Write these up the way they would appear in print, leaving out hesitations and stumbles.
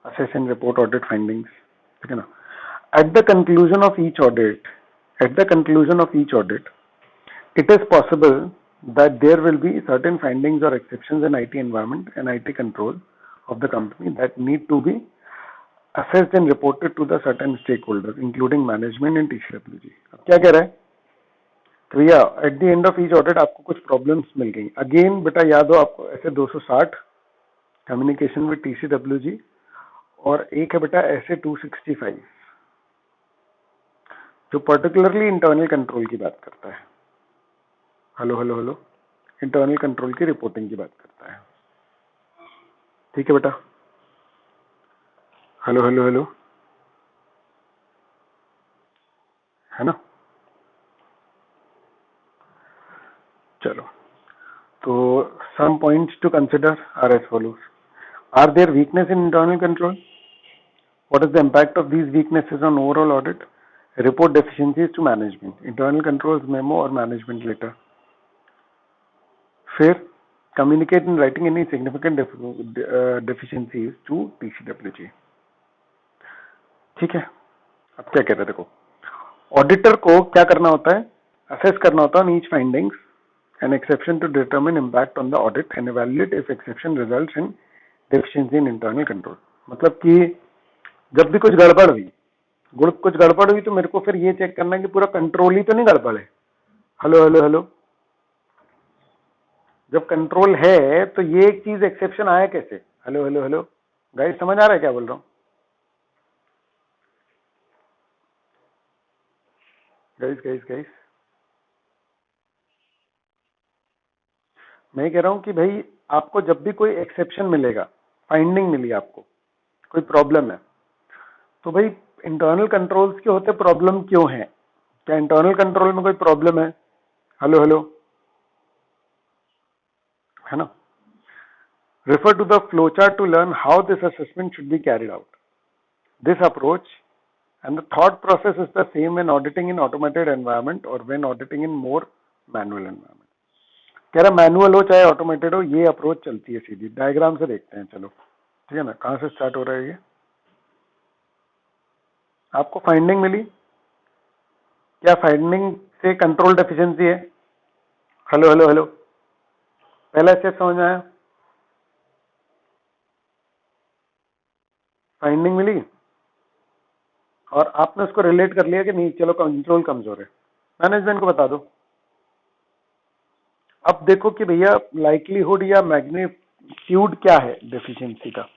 assess and report audit findings, ठीक है ना. At the conclusion of each audit, it is possible that there will be certain findings or exceptions in IT environment and IT control of the company that need to be assessed and reported to the certain stakeholders, including management and TCWG. अब क्या कह रहा है भैया, at the end of each audit आपको कुछ problems मिल गई. Again बेटा याद हो आपको ऐसे 260 कम्युनिकेशन विद TCWG और एक है बेटा ऐसे 265 जो पर्टिकुलरली इंटरनल कंट्रोल की बात करता है. हेलो इंटरनल कंट्रोल की रिपोर्टिंग की बात करता है. ठीक है बेटा. हेलो है ना. चलो, तो some points to consider are as follows. Are there weakness in internal control? What is the impact of these weaknesses on overall audit? Report deficiencies to management, internal controls memo or management letter. फिर communicate in writing any significant deficiencies to TCWG. ठीक है. अब क्या कह रहे देखो, auditor को क्या करना होता है, असेस करना होता है each findings an exception to determine impact on the audit and evaluate if exception results in deficiency in internal control. मतलब कि जब भी कुछ गड़बड़ हुई तो मेरे को फिर ये चेक करना है कि पूरा कंट्रोल ही तो नहीं गड़बड़ है. हेलो जब कंट्रोल है तो ये एक चीज एक्सेप्शन आया कैसे. हेलो गाइस, समझ आ रहा है क्या बोल रहा हूं? गाइस मैं कह रहा हूं कि भाई आपको जब भी कोई एक्सेप्शन मिलेगा, फाइंडिंग मिली आपको, कोई प्रॉब्लम है, तो भाई इंटरनल कंट्रोल्स के होते प्रॉब्लम क्यों है? क्या इंटरनल कंट्रोल में कोई प्रॉब्लम है? हेलो है ना. Refer to the flowchart to learn how this assessment should be carried out. This approach and the thought process is the same when auditing in automated environment or when auditing in more manual environment. कह रहा manual हो चाहे automated हो, ये approach चलती है सीधी. Diagram से देखते हैं. चलो ठीक है ना. कहां से स्टार्ट हो रहा है ये? आपको फाइंडिंग मिली, क्या फाइंडिंग से कंट्रोल डेफिशिएंसी है? हेलो पहला स्टेप समझ आया? फाइंडिंग मिली और आपने उसको रिलेट कर लिया कि नहीं, चलो कंट्रोल कमजोर है, मैनेजमेंट को बता दो. अब देखो कि भैया लाइक्लीहुड या मैग्नीट्यूड क्या है डेफिशिएंसी का,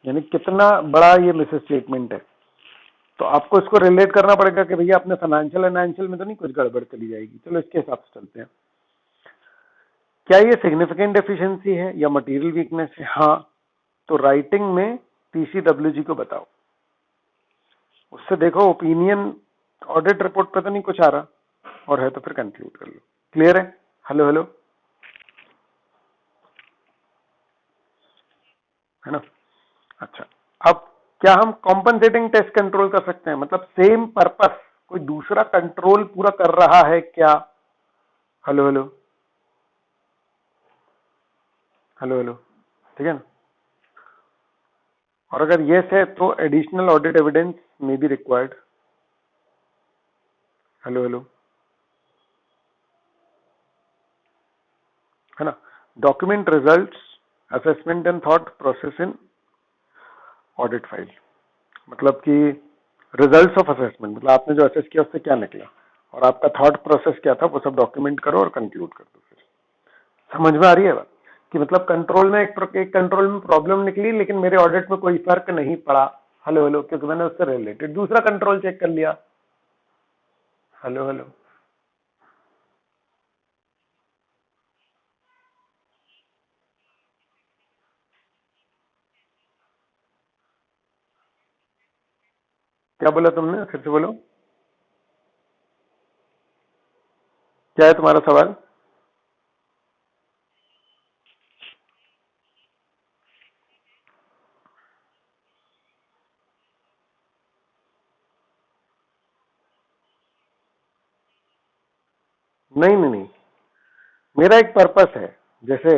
यानी कितना बड़ा ये मिस स्टेटमेंट है. तो आपको इसको रिलेट करना पड़ेगा कि भैया अपने फाइनेंशियल में तो नहीं कुछ गड़बड़ चली जाएगी. चलो इसके हिसाब से चलते हैं. क्या ये सिग्निफिकेंट डेफिशिएंसी है या मटेरियल वीकनेस है? हाँ, तो राइटिंग में TCWG को बताओ. उससे देखो ओपिनियन ऑडिट रिपोर्ट पे तो नहीं कुछ आ रहा, और है तो फिर कंक्लूड कर लो. क्लियर है? हेलो है ना. अच्छा, अब क्या हम कॉम्पनसेटिंग टेस्ट कंट्रोल कर सकते हैं? मतलब सेम पर्पस कोई दूसरा कंट्रोल पूरा कर रहा है क्या? हेलो ठीक है ना. और अगर यस है तो additional audit evidence may be required. Hello है ना. Document results, assessment and thought process in audit file. मतलब कि रिजल्ट्स ऑफ असेसमेंट, मतलब आपने जो असेस किया उससे क्या निकला और आपका थॉट प्रोसेस क्या था, वो सब डॉक्यूमेंट करो और कंक्लूड कर दो. फिर समझ में आ रही है बात कि मतलब कंट्रोल में एक कंट्रोल में प्रॉब्लम निकली लेकिन मेरे ऑडिट में कोई फर्क नहीं पड़ा. हेलो क्योंकि मैंने उससे रिलेटेड दूसरा कंट्रोल चेक कर लिया. हेलो क्या बोला तुमने? फिर से बोलो, क्या है तुम्हारा सवाल? नहीं, मेरा एक पर्पस है. जैसे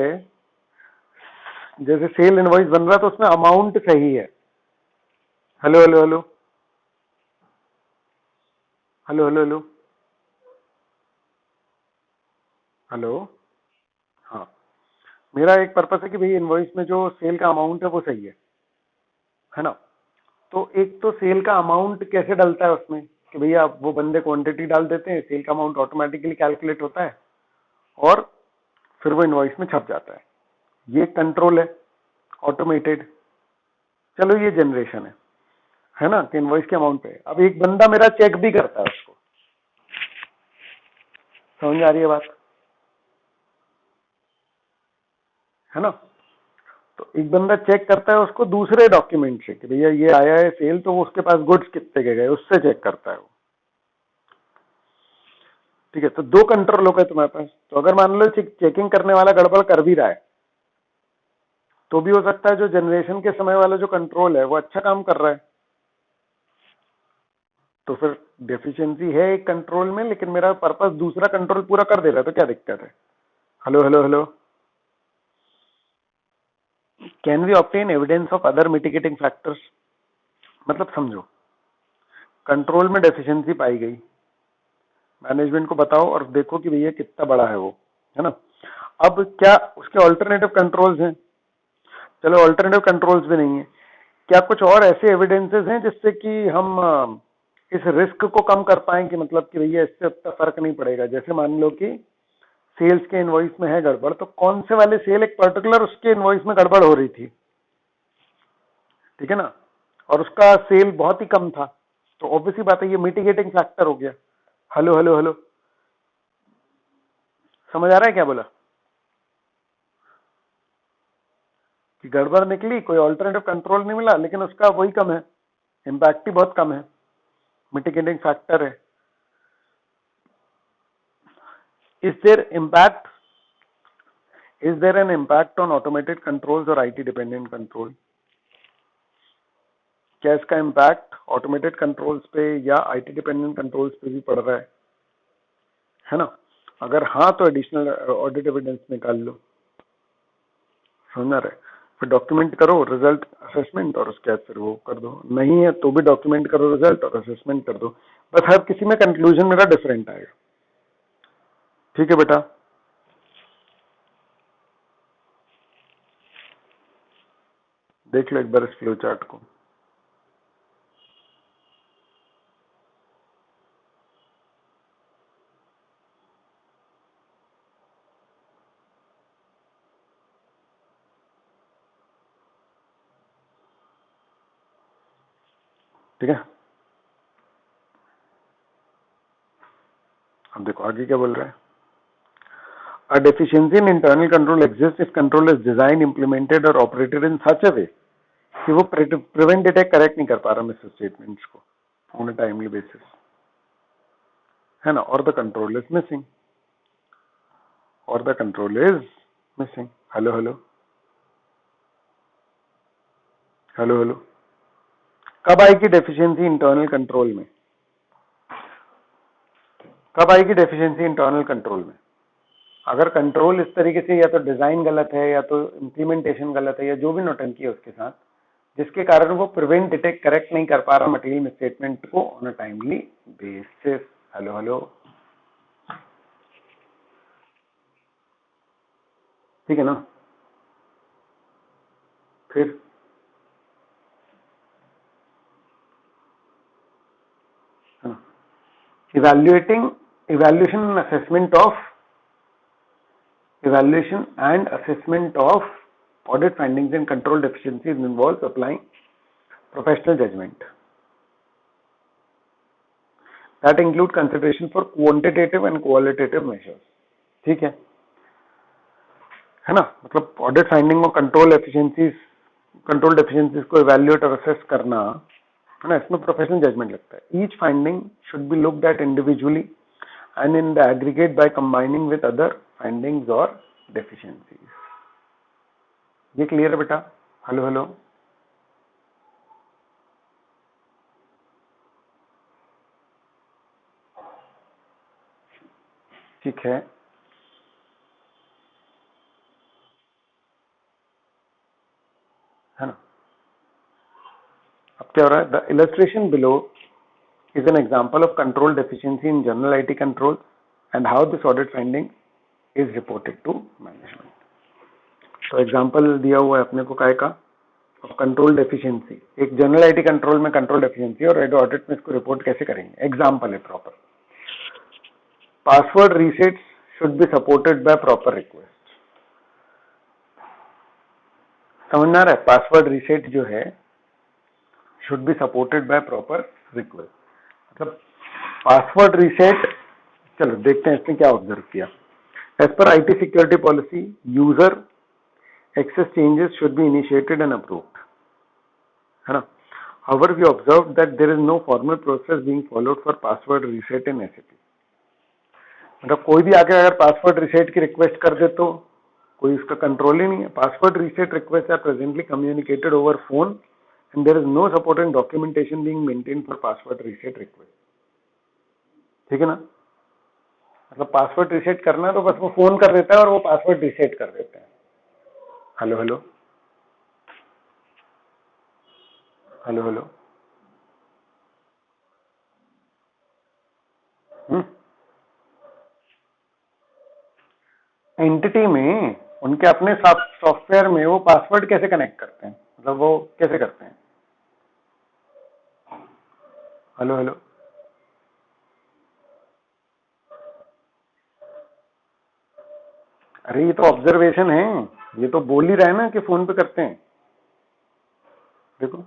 जैसे सेल इनवॉइस बन रहा है तो उसमें अमाउंट सही है। Hello hello hello hello hello hello hello. हाँ, मेरा एक पर्पस है कि भाई इनवॉइस में जो सेल का अमाउंट है वो सही है ना। तो एक तो सेल का अमाउंट कैसे डलता है उसमें कि भैया वो बंदे क्वांटिटी डाल देते हैं, सेल का अमाउंट ऑटोमेटिकली कैलकुलेट होता है और फिर वो इनवॉइस में छप जाता है। ये कंट्रोल है ऑटोमेटेड। चलो ये जनरेशन है ना कि इनवॉइस के अमाउंट पे। अब एक बंदा मेरा चेक भी करता है उसको, समझ आ रही है बात, है ना। तो एक बंदा चेक करता है उसको दूसरे डॉक्यूमेंट से कि भैया ये आया है सेल, तो वो उसके पास गुड्स कितने के गए उससे चेक करता है वो। ठीक है, तो दो कंट्रोल हो गए तुम्हारे पास। तो अगर मान लो चेकिंग करने वाला गड़बड़ कर भी रहा है तो भी हो सकता है जो जनरेशन के समय वाला जो कंट्रोल है वो अच्छा काम कर रहा है। तो फिर डेफिशिएंसी है एक कंट्रोल में, लेकिन मेरा पर्पस दूसरा कंट्रोल पूरा कर दे रहा है, तो क्या दिक्कत है। Hello hello hello. Can we obtain evidence of other mitigating factors? मतलब समझो, कंट्रोल में डेफिशिएंसी पाई गई, मैनेजमेंट को बताओ और देखो कि भैया कितना बड़ा है वो, है ना। अब क्या उसके ऑल्टरनेटिव कंट्रोल्स हैं? चलो ऑल्टरनेटिव कंट्रोल्स भी नहीं है, क्या कुछ और ऐसे एविडेंसेस हैं जिससे कि हम इस रिस्क को कम कर पाए कि मतलब कि भैया इससे उतना फर्क नहीं पड़ेगा। जैसे मान लो कि सेल्स के इनवॉइस में है गड़बड़, तो कौन से वाले सेल एक पर्टिकुलर उसके इनवॉइस में गड़बड़ हो रही थी, ठीक है ना, और उसका सेल बहुत ही कम था, तो ऑब्वियसली बात है ये मिटिगेटिंग फैक्टर हो गया। हेलो हेलो हेलो, समझ आ रहा है क्या बोला? कि गड़बड़ निकली, कोई ऑल्टरनेटिव कंट्रोल नहीं मिला, लेकिन उसका वही कम है, इम्पैक्ट ही बहुत कम है, मिटिगेटिंग फैक्टर है। Is there impact, is there an impact on automated controls और आईटी डिपेंडेंट कंट्रोल? क्या इसका इम्पैक्ट ऑटोमेटेड कंट्रोल्स पे या आईटी डिपेंडेंट कंट्रोल्स पे भी पड़ रहा है ना। अगर हाँ तो एडिशनल ऑडिट एविडेंस निकाल लो, समझ रहे। फिर डॉक्यूमेंट करो रिजल्ट असेसमेंट और उसके बाद फिर वो कर दो। नहीं है तो भी डॉक्यूमेंट करो रिजल्ट और असेसमेंट कर दो। बस हर किसी में कंक्लूजन मेरा डिफरेंट आएगा। ठीक है बेटा, देख लो एक बार इस फ्लो चार्ट को। ठीक है, अब देखो आगे क्या बोल रहा है। A deficiency in internal control exists if control is designed, implemented or operated in such a way कि वो प्रिवेंट डिटेक्ट करेक्ट नहीं कर पा रहा मिस स्टेटमेंट्स को ऑन अ टाइमली बेसिस, है ना, और द कंट्रोल इज मिसिंग, और the control is missing. Hello hello hello hello. कब आएगी डेफिशिएंसी इंटरनल कंट्रोल में? कब आएगी डेफिशिएंसी इंटरनल कंट्रोल में? अगर कंट्रोल इस तरीके से या तो डिजाइन गलत है या तो इम्प्लीमेंटेशन गलत है या जो भी नोटेंकी है उसके साथ, जिसके कारण वो प्रिवेंट डिटेक्ट करेक्ट नहीं कर पा रहा मटेरियल स्टेटमेंट को on a timely basis. Hello hello, ठीक है ना। फिर evaluating, evaluation and assessment of, evaluation and assessment of audit findings and control deficiencies involves applying professional judgment that include consideration for quantitative and qualitative measures। ठीक है ना। मतलब audit finding और control efficiencies, control deficiencies को evaluate और assess करना, है ना, इसमें प्रोफेशनल जजमेंट लगता है। Each finding should be looked at individually and in the aggregate by combining with other findings और डेफिशिएंसीज। ये क्लियर है बेटा? हेलो हेलो, ठीक है। अब क्या हो रहा है, the illustration below is an example of control deficiency in general IT control and how this audit finding is reported to management. तो एग्जाम्पल दिया हुआ है अपने को काय का, कंट्रोल डेफिशिएंसी, एक जनरल आईटी कंट्रोल में कंट्रोल डेफिशिएंसी और ऑडिट में इसको रिपोर्ट कैसे करेंगे। एग्जाम्पल है proper, password reset should be supported by proper request. समझना रहा है, पासवर्ड रीसेट जो है should be supported by proper request, मतलब पासवर्ड रीसेट। चलो देखते हैं इसने क्या ऑब्जर्व किया। As per IT security policy, user access changes should be initiated and approved, है ना। However, we observed that there is no formal process being followed for password reset in SAP. मतलब कोई भी आके अगर पासवर्ड रीसेट की request कर दे तो कोई उसका कंट्रोल ही नहीं है। Password reset requests are presently communicated over phone and there is no support and documentation being maintain for password reset request. ठीक है ना, मतलब पासवर्ड रीसेट करना है तो बस वो फोन कर देता है और वो पासवर्ड रीसेट कर देते हैं। Hello hello hello hello, entity में उनके अपने सॉफ्टवेयर में वो पासवर्ड कैसे कनेक्ट करते हैं, मतलब वो कैसे करते हैं। हेलो हेलो, अरे ये तो ऑब्जर्वेशन है, ये तो बोल ही रहा है ना कि फोन पे करते हैं। देखो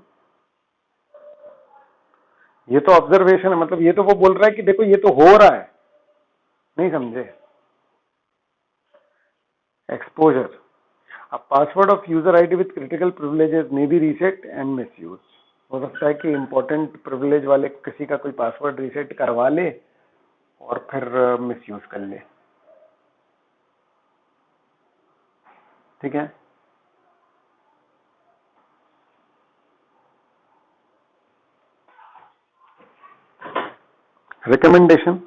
ये तो ऑब्जर्वेशन है, मतलब ये तो वो बोल रहा है कि देखो ये तो हो रहा है, नहीं समझे। Exposure, a password of user ID with critical privileges may be reset and misused। हो सकता है कि इंपॉर्टेंट प्रिविलेज वाले किसी का कोई पासवर्ड रीसेट करवा ले और फिर मिसयूज कर ले। ठीक है, रिकमेंडेशन,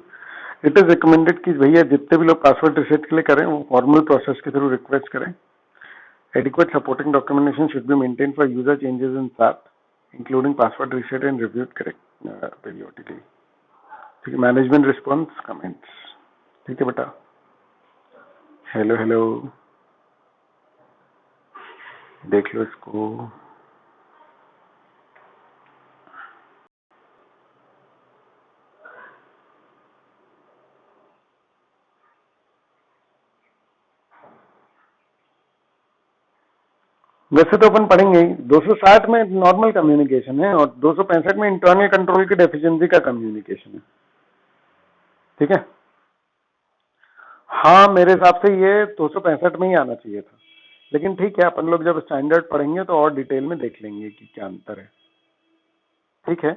इट इज रिकमेंडेड कि भैया जितने भी लोग पासवर्ड रीसेट के लिए करें वो फॉर्मल प्रोसेस के थ्रू रिक्वेस्ट करें। Adequate supporting documentation should be maintain for user changes in SAP including password reset and reviewed correct periodically. ठीक है, मैनेजमेंट रिस्पॉन्स कमेंट्स। ठीक है बेटा, हेलो हेलो, देख लो इसको। वैसे तो अपन पढ़ेंगे ही, 260 में नॉर्मल कम्युनिकेशन है और 265 में इंटरनल कंट्रोल की डेफिशिएंसी का कम्युनिकेशन है। ठीक है, हाँ मेरे हिसाब से ये 265 में ही आना चाहिए था, लेकिन ठीक है अपन लोग जब स्टैंडर्ड पढ़ेंगे तो और डिटेल में देख लेंगे कि क्या अंतर है। ठीक है,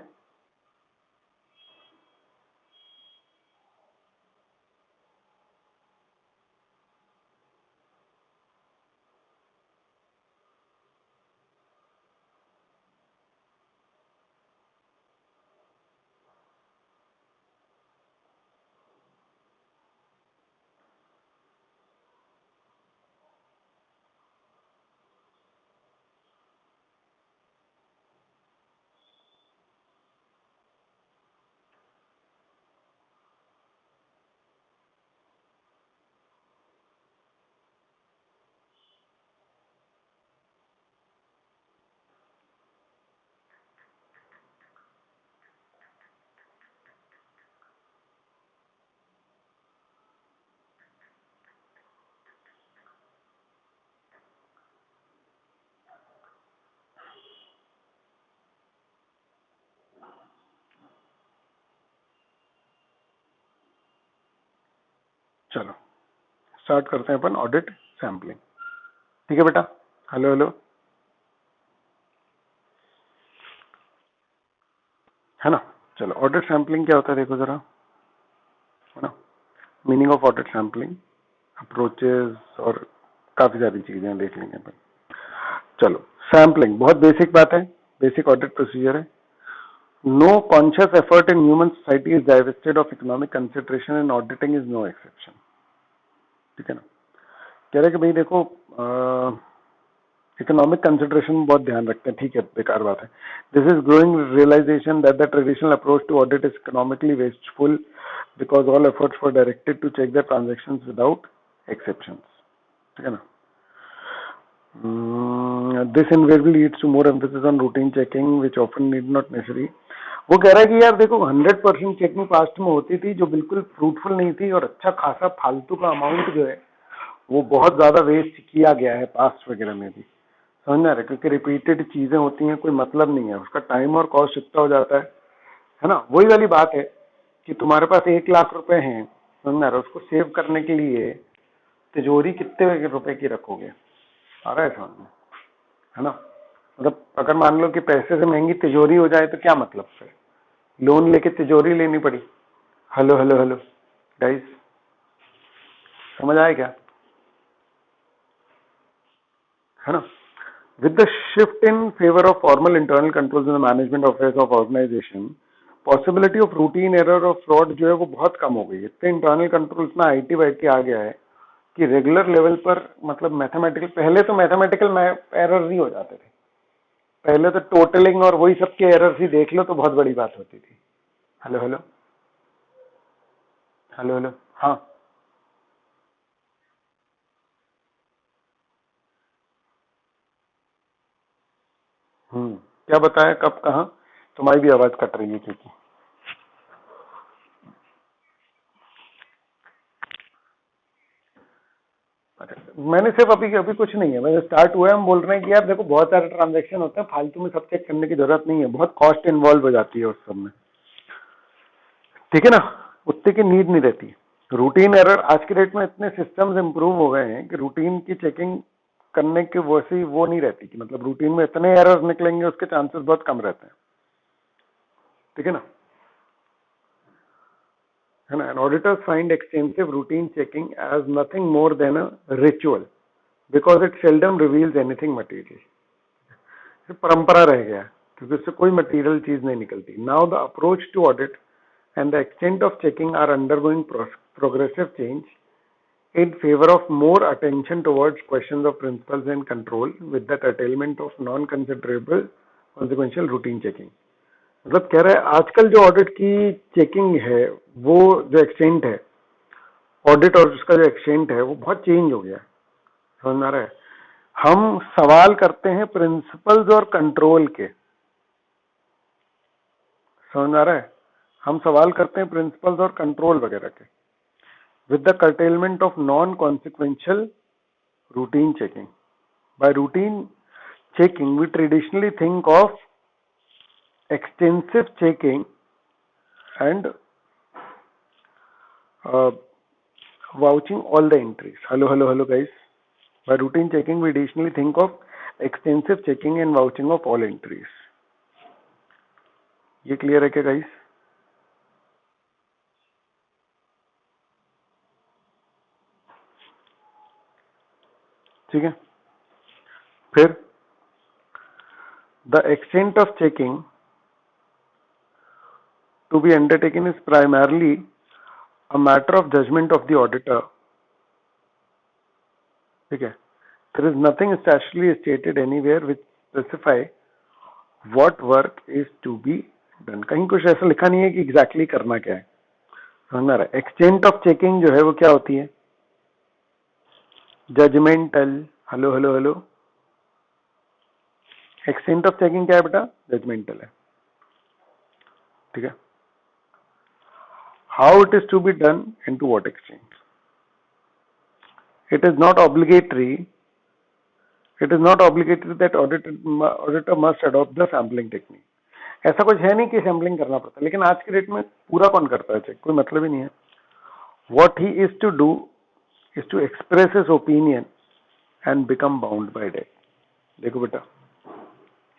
चलो स्टार्ट करते हैं अपन ऑडिट सैम्पलिंग। ठीक है बेटा, हेलो हेलो, है ना। चलो ऑडिट सैम्पलिंग क्या होता है देखो जरा, है ना। Meaning of audit sampling, approaches और काफी सारी चीजें देख लेंगे अपन। चलो सैम्पलिंग बहुत बेसिक बात है, बेसिक ऑडिट प्रोसीजर है। No conscious effort in human society is divested of economic consideration and auditing is no exception। ठीक है ना, कह रहे कि भाई देखो इकोनॉमिक कंसिडरेशन बहुत ध्यान रखते हैं, ठीक है, बेकार बात है. This is growing realisation that the traditional approach to audit is economically wasteful because all efforts were directed to check the transactions without exceptions. ठीक है ना. This invariably leads to more emphasis on routine checking which often need not necessary. वो कह रहा है कि यार देखो 100% चेकिंग पास्ट में होती थी जो बिल्कुल फ्रूटफुल नहीं थी, और अच्छा खासा फालतू का अमाउंट जो है वो बहुत ज्यादा वेस्ट किया गया है पास्ट वगैरह में भी. समझ में आ रहा है, क्योंकि रिपीटेड चीजें होती हैं, कोई मतलब नहीं है, उसका टाइम और कॉस्ट इतना हो जाता है ना. वही वाली बात है कि तुम्हारे पास 1 लाख रुपए हैं, समझ में आ रहा है, उसको सेव करने के लिए तिजोरी कितने रुपए की रखोगे, आ रहा है समझ में, है ना. मतलब अगर मान लो कि पैसे से महंगी तिजोरी हो जाए तो क्या मतलब, फिर लोन लेके तिजोरी लेनी पड़ी. हेलो हेलो हेलो गाइस, समझ आए क्या, है ना. With the shift in favor of formal internal controls in the management affairs of organization, possibility of routine error और fraud जो है वो बहुत कम हो गई है. इतने इंटरनल कंट्रोल, इतना आईटी वाईटी आ गया है कि रेगुलर लेवल पर, मतलब मैथमेटिकल, पहले तो मैथमेटिकल एरर ही हो जाते थे. पहले तो टोटलिंग और वही सब के एरर्स ही देख लो तो बहुत बड़ी बात होती थी. Hello hello hello hello. हाँ. क्या बताया, कब, कहाँ. तुम्हारी भी आवाज कट रही है क्योंकि. मैंने सिर्फ अभी अभी कुछ नहीं है, मैंने स्टार्ट हुआ है, हम बोल रहे हैं कि यार देखो बहुत सारे ट्रांजैक्शन होते हैं, फालतू में सब चेक करने की जरूरत नहीं है, बहुत कॉस्ट इन्वॉल्व हो जाती है उस सब में. ठीक है ना. उतने की नीड नहीं रहती. रूटीन एरर आज के डेट में इतने सिस्टम्स इंप्रूव हो गए हैं कि रूटीन की चेकिंग करने की वैसी वो नहीं रहती, कि मतलब रूटीन में इतने एरर्स निकलेंगे उसके चांसेस बहुत कम रहते हैं. ठीक है ना. है ना. And auditors find extensive routine checking as nothing more than a ritual because it seldom reveals anything material. परंपरा रह गया क्योंकि उससे कोई मटेरियल चीज नहीं निकलती. Now the approach to audit and the extent of checking are undergoing progressive change in favor of more attention towards questions of principles and control with the curtailment of non-considerable consequential routine checking. मतलब कह रहा है आजकल जो audit की checking है, वो जो एक्सटेंट है ऑडिट और उसका जो एक्सटेंट है वो बहुत चेंज हो गया. समझ में आ रहा है. हम सवाल करते हैं प्रिंसिपल्स और कंट्रोल के. समझ में आ रहा है. हम सवाल करते हैं प्रिंसिपल्स और कंट्रोल वगैरह के with the curtailment of non-consequential routine checking. By routine checking, we traditionally think of extensive checking and uh, vouching all the entries. Hello, hello, hello, guys. By routine checking, we traditionally think of extensive checking and vouching of all entries. ये clear है क्या guys? ठीक है. फिर the extent of checking to be undertaken is primarily a matter of judgment of the auditor. ठीक है. There is nothing statutorily stated anywhere which specify what work is to be done. कहीं कुछ ऐसा लिखा नहीं है कि exactly करना क्या है. समझ में आ रहा है. एक्सटेंट ऑफ चेकिंग जो है वो क्या होती है? Judgemental. Hello hello hello. Extent of checking क्या है बेटा? जजमेंटल है. ठीक है. How it is to be done and to what extent. It is not obligatory. It is not obligatory that auditor must adopt the sampling technique. ऐसा कुछ है नहीं कि सैम्पलिंग करना पड़ता है, लेकिन आज के डेट में पूरा कौन करता है चेक, कोई मतलब ही नहीं है. What he is to do is to express his opinion and become bound by date. देखो बेटा,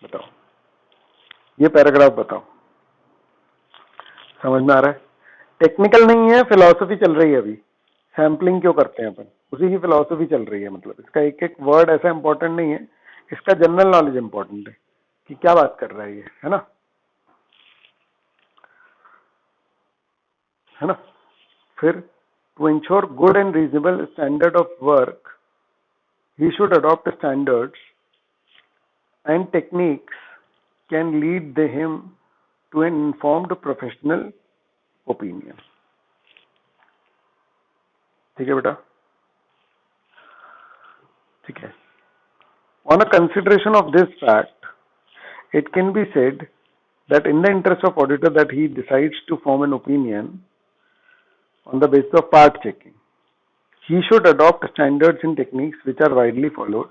बताओ, ये पैराग्राफ बताओ, समझ में आ रहा है. टेक्निकल नहीं है, फिलॉसफी चल रही है अभी. सैम्पलिंग क्यों करते हैं अपन, उसी की फिलॉसफी चल रही है. मतलब इसका एक एक वर्ड ऐसा इंपॉर्टेंट नहीं है, इसका जनरल नॉलेज इंपॉर्टेंट है कि क्या बात कर रहा है ये, है ना. है ना. फिर to ensure good and reasonable standard of work he should adopt standards and techniques can lead him to an informed professional opinion. ठीक है बेटा, ठीक है. On a consideration of this fact, it can be said that in the interest of auditor that he decides to form an opinion on the basis of part checking. He should adopt standards and techniques which are widely followed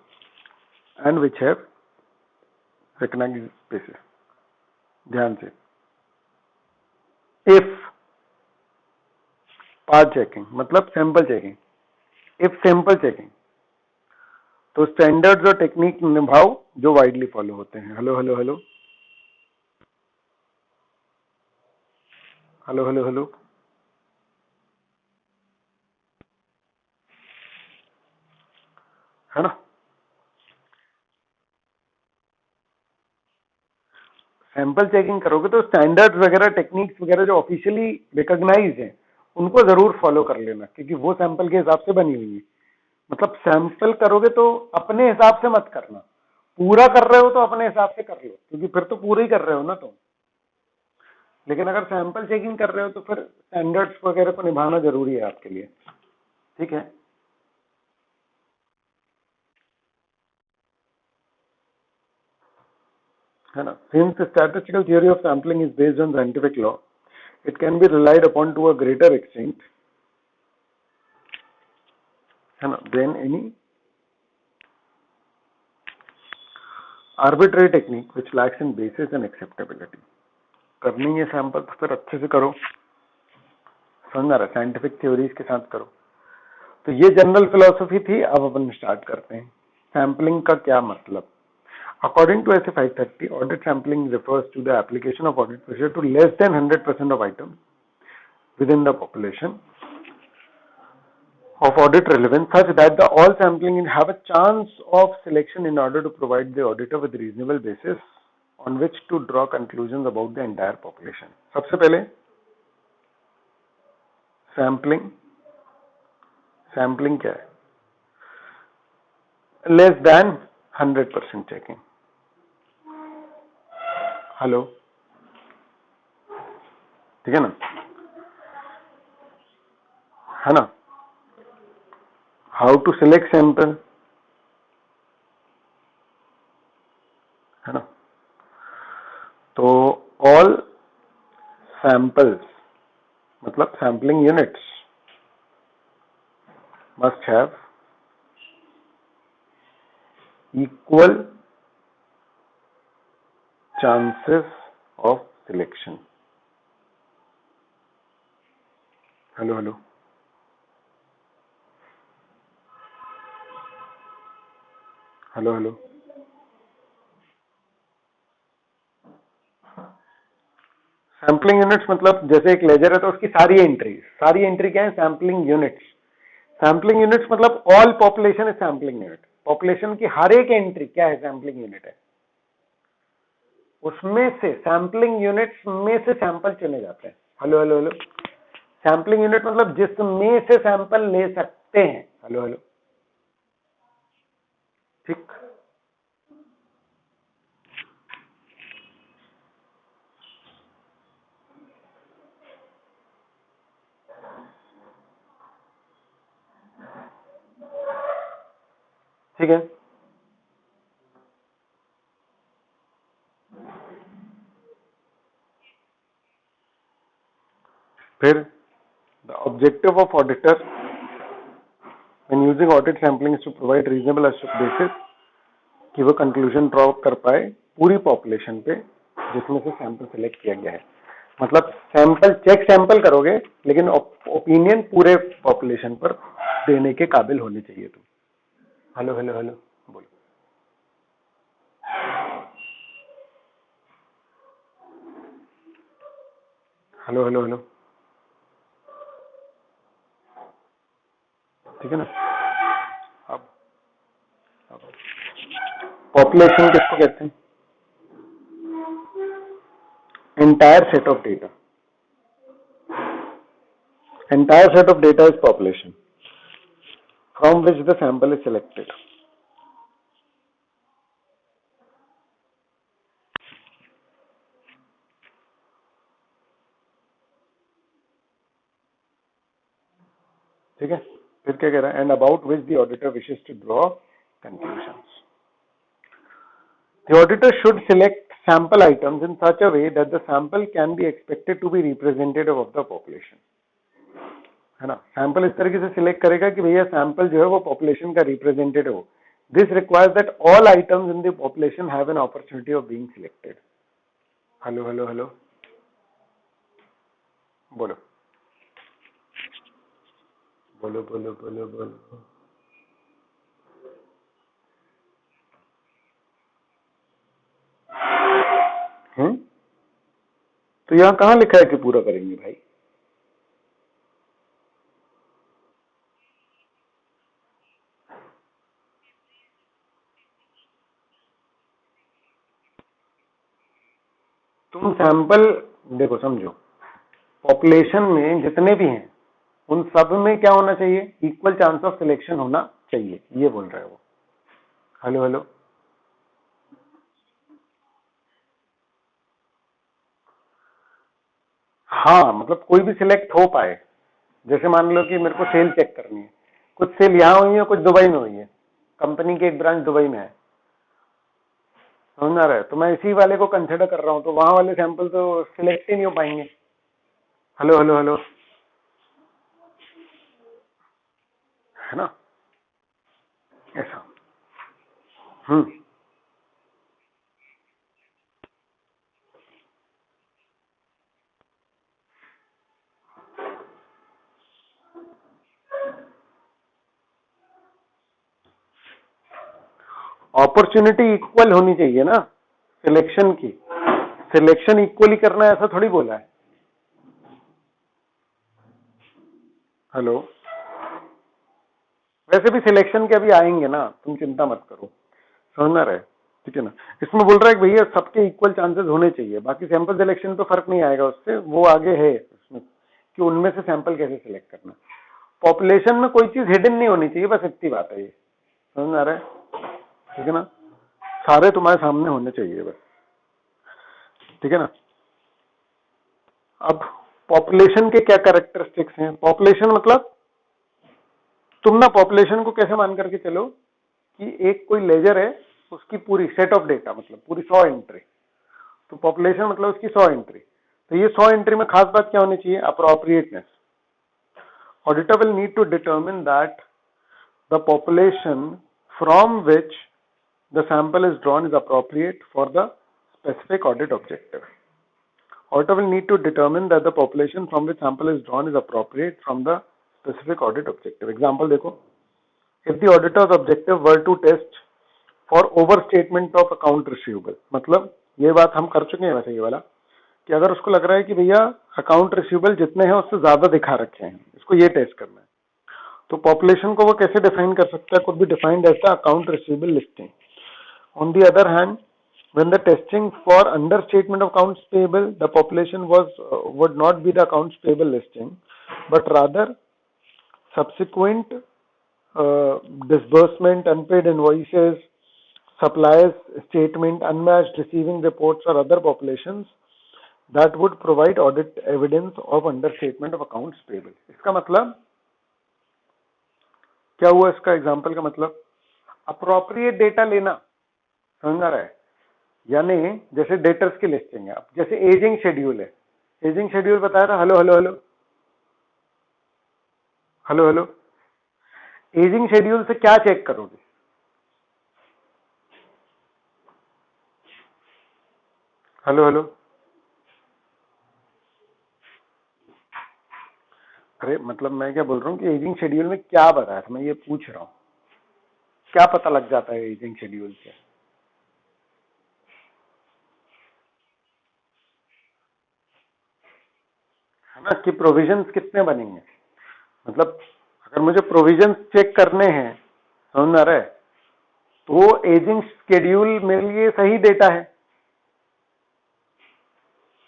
and which have recognized basis. ध्यान से, if part checking मतलब sample checking, if sample checking, तो standards और technique निभाओ जो widely follow होते हैं. Hello hello hello hello hello hello. है ना, सैंपल चेकिंग करोगे तो स्टैंडर्ड्स वगैरह टेक्निक्स वगैरह जो ऑफिशियली रिकॉग्नाइज हैं उनको जरूर फॉलो कर लेना, क्योंकि वो सैंपल के हिसाब से बनी हुई है. मतलब सैंपल करोगे तो अपने हिसाब से मत करना, पूरा कर रहे हो तो अपने हिसाब से कर लो, क्योंकि फिर तो पूरा ही कर रहे हो ना तुम. लेकिन अगर सैंपल चेकिंग कर रहे हो तो फिर स्टैंडर्ड्स वगैरह को निभाना जरूरी है आपके लिए. ठीक है, है ना. Since statistical theory of sampling is based on scientific law, it can be relied upon to a greater extent, है ना, than any arbitrary technique which lacks in basis and acceptability. करनी है सैंपल तो फिर अच्छे से करो, समझ आ रहा है, साइंटिफिक थ्योरीज के साथ करो. तो ये जनरल फिलोसफी थी. अब अपन स्टार्ट करते हैं. सैम्पलिंग का क्या मतलब? According to SA 530, audit sampling refers to the application of audit pressure to less than 100% of items within the population of audit relevance, such that the all sampling have a chance of selection in order to provide the auditor with reasonable basis on which to draw conclusions about the entire population. सबसे पहले sampling क्या है? Less than 100% checking. Hello, ठीक है ना, है ना. How to select sample, है ना. तो ऑल सैंपल्स मतलब sampling units must have equal chances of selection. Hello hello, hello hello. Sampling units मतलब जैसे एक लेजर है तो उसकी सारी एंट्री क्या है? Sampling units. सैम्पलिंग यूनिट्स मतलब all population is sampling unit. Population की हर एक एंट्री क्या है? सैम्पलिंग यूनिट है. उसमें से सैम्पलिंग यूनिट्स में से सैंपल चुने जाते हैं. Hello hello hello. Sampling unit मतलब जिसमें से सैंपल ले सकते हैं. हेलो हेलो, ठीक. ठीक है, फिर the objective of auditor when using audit sampling is to provide reasonable basis कि वो कंक्लूजन ड्रॉ कर पाए पूरी पॉपुलेशन पे जिसमें से सैंपल सिलेक्ट किया गया है. मतलब सैंपल करोगे लेकिन ओपिनियन पूरे पॉपुलेशन पर देने के काबिल होने चाहिए तुम. हेलो हेलो हेलो, बोलो. हेलो हेलो हेलो, ठीक है ना. अब पॉपुलेशन किसको कहते हैं? entire set of data is population from which the sample is selected. ठीक है, फिर क्या कह रहा है, and about which the auditor wishes to draw conclusions. The auditor should select sample items in such a way that the sample can be expected to be representative of the population. है ना, sample इस तरीके से select करेगा कि भैया sample जो है वो पॉपुलेशन का रिप्रेजेंटेटिव हो. This requires that all items in the population have an opportunity of being selected. Hello hello hello, बोलो बोलो बोलो बोलो बोलो. तो यहां कहां लिखा है कि पूरा करेंगे भाई? तुम सैंपल देखो, समझो, पॉपुलेशन में जितने भी हैं उन सब में क्या होना चाहिए, इक्वल चांस ऑफ सिलेक्शन होना चाहिए, ये बोल रहा है वो. हेलो हेलो, हाँ, मतलब कोई भी सिलेक्ट हो पाए. जैसे मान लो कि मेरे को सेल चेक करनी है, कुछ सेल यहाँ हुई है, कुछ दुबई में हुई है, कंपनी की एक ब्रांच दुबई में है, समझ में आ रहा है, तो मैं इसी वाले को कंसिडर कर रहा हूँ, तो वहां वाले सैंपल तो सिलेक्ट ही नहीं हो पाएंगे. हेलो हेलो हेलो, है ना, ऐसा. हम्म, अपॉर्चुनिटी इक्वल होनी चाहिए ना सिलेक्शन की. सिलेक्शन इक्वली करना है ऐसा थोड़ी बोला है. हेलो, वैसे भी सिलेक्शन के अभी आएंगे ना, तुम चिंता मत करो, समझना रहे, ठीक है ना. इसमें बोल रहा है कि भैया सबके इक्वल चांसेस होने चाहिए, बाकी सैंपल सिलेक्शन पे फर्क नहीं आएगा उससे, वो आगे है उसमें कि उनमें से सैंपल कैसे सिलेक्ट करना. पॉपुलेशन में कोई चीज हिडन नहीं होनी चाहिए, बस इतनी बात है, ये समझ में आ रहा है, ठीक है ना. सारे तुम्हारे सामने होने चाहिए बस, ठीक है ना. अब पॉपुलेशन के क्या कैरेक्टरिस्टिक्स हैं. पॉपुलेशन मतलब तुम ना पॉपुलेशन को कैसे मान करके चलो कि एक कोई लेजर है, उसकी पूरी सेट ऑफ डेटा, मतलब पूरी 100 एंट्री, तो पॉपुलेशन मतलब उसकी 100 एंट्री. तो ये 100 एंट्री में खास बात क्या होनी चाहिए, appropriateness. Auditor will need to determine that the population from which the sample is drawn is appropriate for the specific audit objective. Auditor will need to determine that the population from which sample is drawn is appropriate from the specific audit objective. Example देखो, if the auditor's objective were to test for overstatement of account receivable, मतलब ये बात हम कर चुके हैं वैसे ये वाला, कि अगर उसको लग रहा है कि भैया अकाउंट रिसीवेबल जितने हैं उससे ज्यादा दिखा रखे हैं, इसको ये टेस्ट करना है, तो पॉपुलेशन को वो कैसे डिफाइन कर सकता है, could be defined as the account receivable listing. On the other hand, when the testing for understatement of accounts payable, the population would not be the accounts payable listing, but rather subsequent disbursement, unpaid invoices, suppliers statement, unmatched receiving reports or other populations that would provide audit evidence of understatement of accounts payable. इसका मतलब क्या हुआ, इसका example का मतलब appropriate data लेना, समझ आ रहा है, यानी जैसे डेटर्स की लिस्टिंग है, अब जैसे एजिंग शेड्यूल है, एजिंग शेड्यूल बताया था. Hello hello hello hello hello, ageing schedule से क्या चेक करोगे, हेलो हेलो, अरे मतलब मैं क्या बोल रहा हूँ कि एजिंग शेड्यूल में क्या बताया था, मैं ये पूछ रहा हूँ, क्या पता लग जाता है एजिंग शेड्यूल से, है ना, कि प्रोविजंस कितने बनेंगे. मतलब अगर मुझे प्रोविजंस चेक करने हैं, समझ में आ रहा है, तो एजिंग शेड्यूल मेरे लिए सही डेटा है,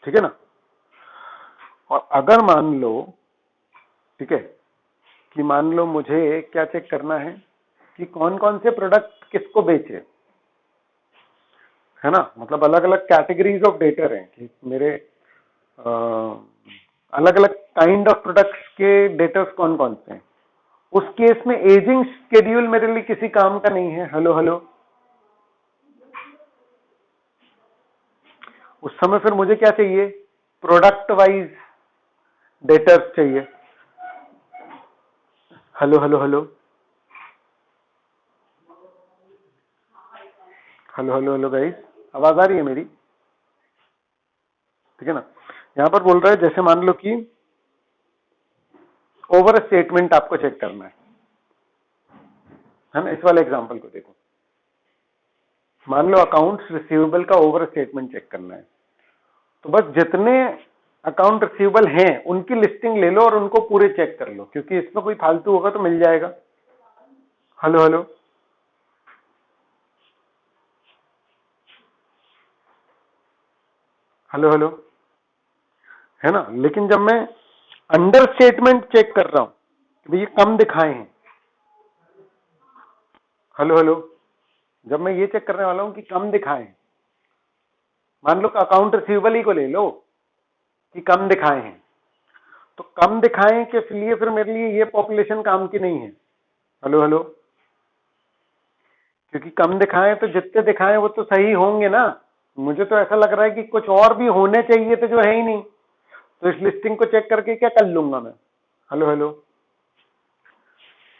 ठीक है ना. और अगर मान लो, ठीक है, कि मान लो मुझे क्या चेक करना है कि कौन कौन से प्रोडक्ट किसको बेचे, है ना, मतलब अलग अलग कैटेगरीज ऑफ डेटर हैं कि मेरे अलग अलग काइंड ऑफ प्रोडक्ट्स के डेटर्स कौन कौन से हैं, उस केस में एजिंग शेड्यूल मेरे लिए किसी काम का नहीं है। हेलो हेलो, उस समय फिर मुझे क्या चाहिए? प्रोडक्ट वाइज डेटर्स चाहिए। Hello hello hello hello hello hello guys, आवाज आ रही है मेरी? ठीक है ना। यहां पर बोल रहा है जैसे मान लो कि ओवर स्टेटमेंट आपको चेक करना है ना। इस वाले एग्जांपल को देखो, मान लो अकाउंट्स रिसीवेबल का ओवर स्टेटमेंट चेक करना है, तो बस जितने अकाउंट रिसीवेबल हैं उनकी लिस्टिंग ले लो और उनको पूरे चेक कर लो, क्योंकि इसमें कोई फालतू होगा तो मिल जाएगा। हेलो हेलो हेलो हेलो, है ना। लेकिन जब मैं अंडर स्टेटमेंट चेक कर रहा हूं कि ये कम दिखाए हैं, हेलो हेलो, जब मैं ये चेक करने वाला हूं कि कम दिखाए हैं, मान लो अकाउंट रिसीवेबल ही को ले लो कि कम दिखाए हैं, तो कम दिखाए के लिए फिर मेरे लिए ये पॉपुलेशन काम की नहीं है। हेलो हेलो, क्योंकि कम दिखाए तो जितने दिखाए वो तो सही होंगे ना। मुझे तो ऐसा लग रहा है कि कुछ और भी होने चाहिए थे जो है ही नहीं, तो इस लिस्टिंग को चेक करके क्या कर लूंगा मैं? हेलो हेलो,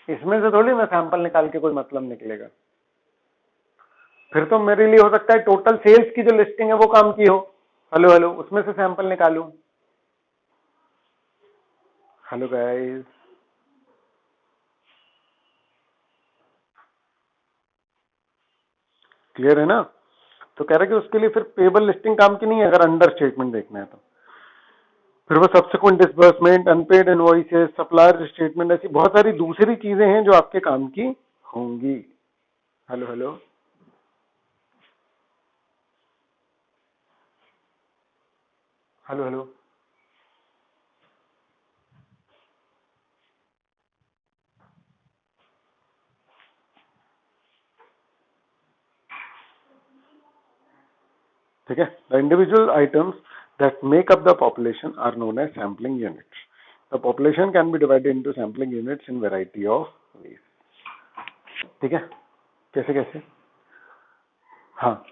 इसमें से थोड़ी ना सैंपल निकाल के कोई मतलब निकलेगा। फिर तो मेरे लिए हो सकता है टोटल सेल्स की जो लिस्टिंग है वो काम की हो। हेलो हेलो, उसमें से सैंपल निकालूं। हेलो गाइस, क्लियर है ना। तो कह रहे कि उसके लिए फिर पेबल लिस्टिंग काम की नहीं है अगर अंडर स्टेटमेंट देखना है तो। फिर वो subsequent disbursement, unpaid invoices, supplier statement, ऐसी बहुत सारी दूसरी चीजें हैं जो आपके काम की होंगी। हेलो हेलो, हेलो हेलो, ठीक है। The individual items that make up the population are known as sampling units. The population can be divided into sampling units in variety of ways. ठीक है, कैसे कैसे? हाँ,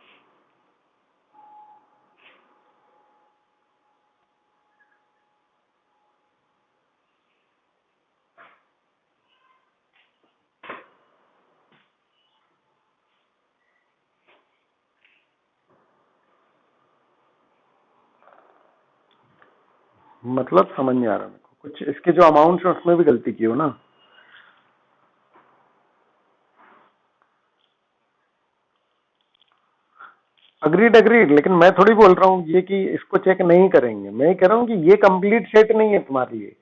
मतलब समझ नहीं आ रहा मेरे को कुछ। इसके जो अमाउंट्स है उसमें भी गलती की हो ना। अग्रीड अग्रीड, लेकिन मैं थोड़ी बोल रहा हूँ ये कि इसको चेक नहीं करेंगे। मैं कह रहा हूँ कि ये कंप्लीट सेट नहीं है तुम्हारे लिए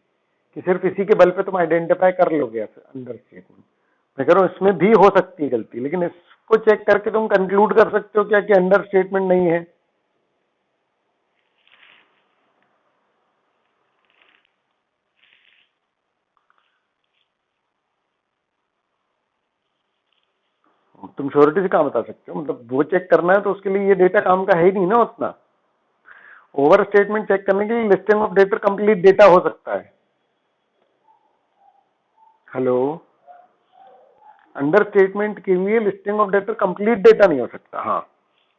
कि सिर्फ इसी के बल पे तुम आइडेंटिफाई कर लोगे अंडर स्टेटमेंट। मैं कह रहा हूँ इसमें भी हो सकती है गलती, लेकिन इसको चेक करके तुम कंक्लूड कर सकते हो क्या कि अंडर स्टेटमेंट नहीं है। तुम श्योरिटी से कहाँ बता सकते हो? मतलब वो चेक करना है तो उसके लिए ये डेटा काम का है ही नहीं ना उतना। ओवर स्टेटमेंट चेक करने के लिए listing of data complete data हो सकता है। हेलो, अंडर स्टेटमेंट के लिए listing of data complete data नहीं हो सकता। हाँ,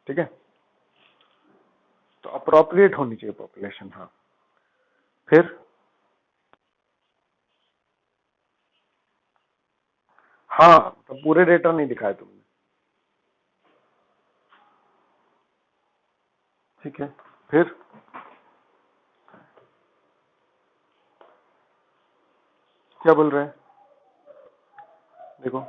ठीक है। तो अप्रोप्रिएट होनी चाहिए पॉपुलेशन। हाँ, फिर हाँ, तो पूरे डेटा नहीं दिखाए तुमने। ठीक है, फिर क्या बोल रहे हैं देखो।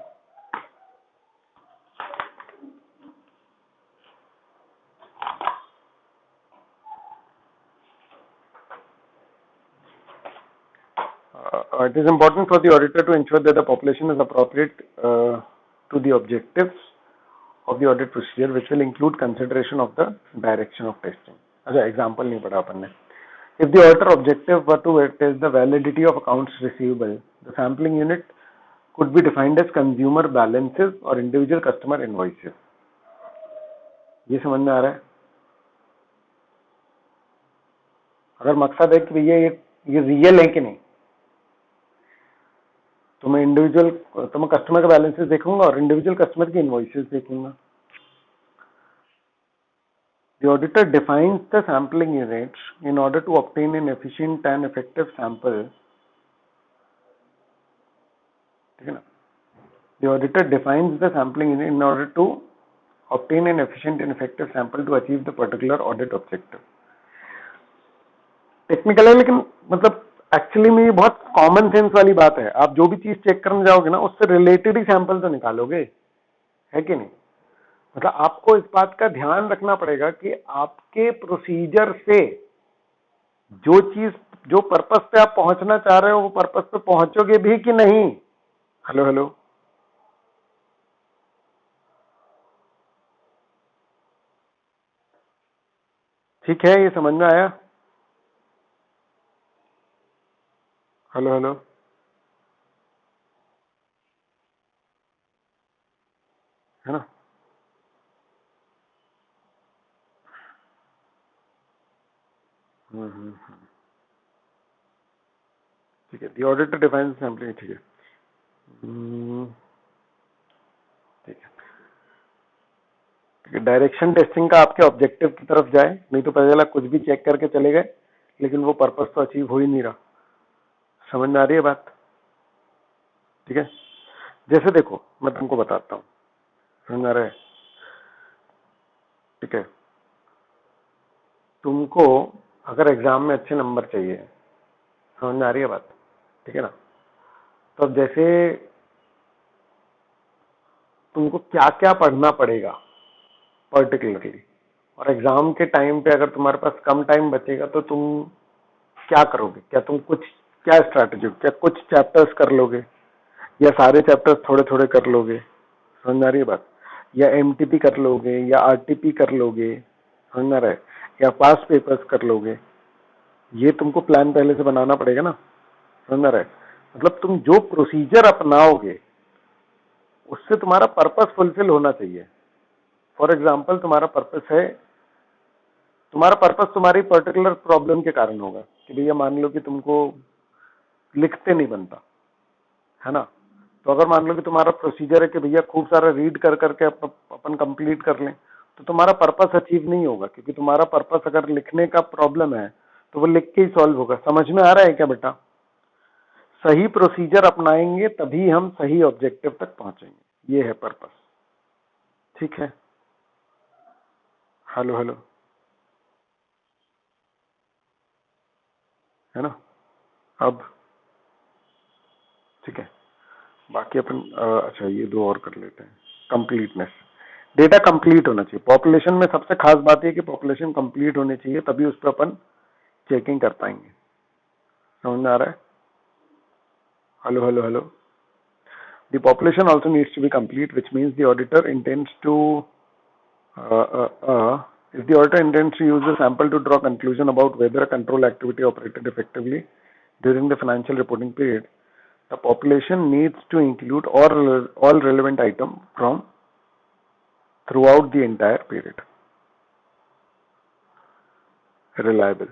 It is important for the auditor to ensure that the population is appropriate to the objectives of the audit procedure, which will include consideration of the direction of testing. अच्छा, एग्जाम्पल नहीं पढ़ा अपन ने। If the auditor objective were to test the validity of accounts receivable, the sampling unit could be defined as consumer balances or individual customer invoices. ये समझ में आ रहा है? अगर मकसद है कि भैया ये रियल है कि नहीं, तो मैं इंडिविजुअल तो मैं कस्टमर का बैलेंसेस देखूंगा और इंडिविजुअल कस्टमर की इनवॉइसेस देखूंगा। The auditor defines the sampling units in order to obtain an efficient and effective sample. ठीक है ना? The auditor defines the sampling unit in order to obtain an efficient and effective sample to achieve the particular audit objective. Technical है लेकिन मतलब actually में ये बहुत common sense वाली बात है। आप जो भी चीज चेक करने जाओगे ना उससे रिलेटेड ही सैंपल तो निकालोगे, है कि नहीं? मतलब आपको इस बात का ध्यान रखना पड़ेगा कि आपके प्रोसीजर से जो चीज जो पर्पस पे आप पहुंचना चाह रहे हो वो पर्पस पे पहुंचोगे भी कि नहीं। हेलो हेलो, ठीक है, ये समझ में आया? हेलो हेलो, है ना? ठीक है, द ऑडिटर डिफाइंस सैम्पलिंग, ठीक है। ठीक है, ठीक है। डायरेक्शन टेस्टिंग का आपके ऑब्जेक्टिव की तरफ जाए, नहीं तो पहले कुछ भी चेक करके चले गए लेकिन वो पर्पस तो अचीव हो ही नहीं रहा। समझ में आ रही है बात? ठीक है, जैसे देखो मैं तुमको बताता हूँ, समझ में आ रहा है? ठीक है, तुमको अगर एग्जाम में अच्छे नंबर चाहिए, समझ में आ रही है बात? ठीक है ना? तो अब जैसे तुमको क्या क्या पढ़ना पड़ेगा पर्टिकुलरली, और एग्जाम के टाइम पे अगर तुम्हारे पास कम टाइम बचेगा तो तुम क्या करोगे? क्या तुम कुछ क्या स्ट्रैटेजी, क्या कुछ चैप्टर्स कर लोगे या सारे चैप्टर्स थोड़े थोड़े कर लोगे? समझ में आ रही है बात? या एमटीपी कर लोगे या आरटीपी कर लोगे? समझ में आ रहा है? या पास्ट पेपर्स कर लोगे? ये तुमको प्लान पहले से बनाना पड़ेगा ना। समझ में आ रहा है? मतलब तुम जो प्रोसीजर अपनाओगे उससे तुम्हारा पर्पस फुलफिल होना चाहिए। फॉर एग्जाम्पल तुम्हारा पर्पस तुम्हारी पर्टिकुलर प्रॉब्लम के कारण होगा कि भैया मान लो कि तुमको लिखते नहीं बनता है ना, तो अगर मान लो कि तुम्हारा प्रोसीजर है कि भैया खूब सारा रीड कर करके अपन कंप्लीट कर लें, तो तुम्हारा पर्पस अचीव नहीं होगा, क्योंकि तुम्हारा पर्पस अगर लिखने का प्रॉब्लम है तो वो लिख के ही सॉल्व होगा। समझ में आ रहा है क्या बेटा? सही प्रोसीजर अपनाएंगे तभी हम सही ऑब्जेक्टिव तक पहुंचेंगे, ये है पर्पस। ठीक है, हेलो हेलो, है ना? अब ठीक है, बाकी अपन अच्छा ये दो और कर लेते हैं। कंप्लीटनेस, डेटा कंप्लीट होना चाहिए। पॉपुलेशन में सबसे खास बात है कि पॉपुलेशन कंप्लीट होनी चाहिए, तभी उस पर अपन चेकिंग कर पाएंगे। समझ में आ रहा है? Hello hello hello, the population also needs to be complete, which means the auditor intends to if the auditor intends to use the sample to draw conclusion about whether a control activity operated effectively during the financial reporting period, the population needs to include all relevant items from throughout the entire period. Reliable.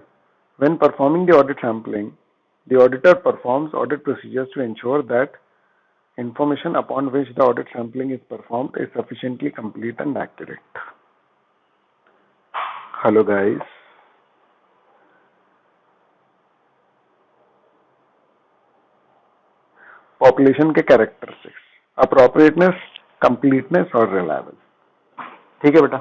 When performing the audit sampling, the auditor performs audit procedures to ensure that information upon which the audit sampling is performed is sufficiently complete and accurate. Hello guys. Population के characteristics, appropriateness, completeness और reliable. ठीक है बेटा?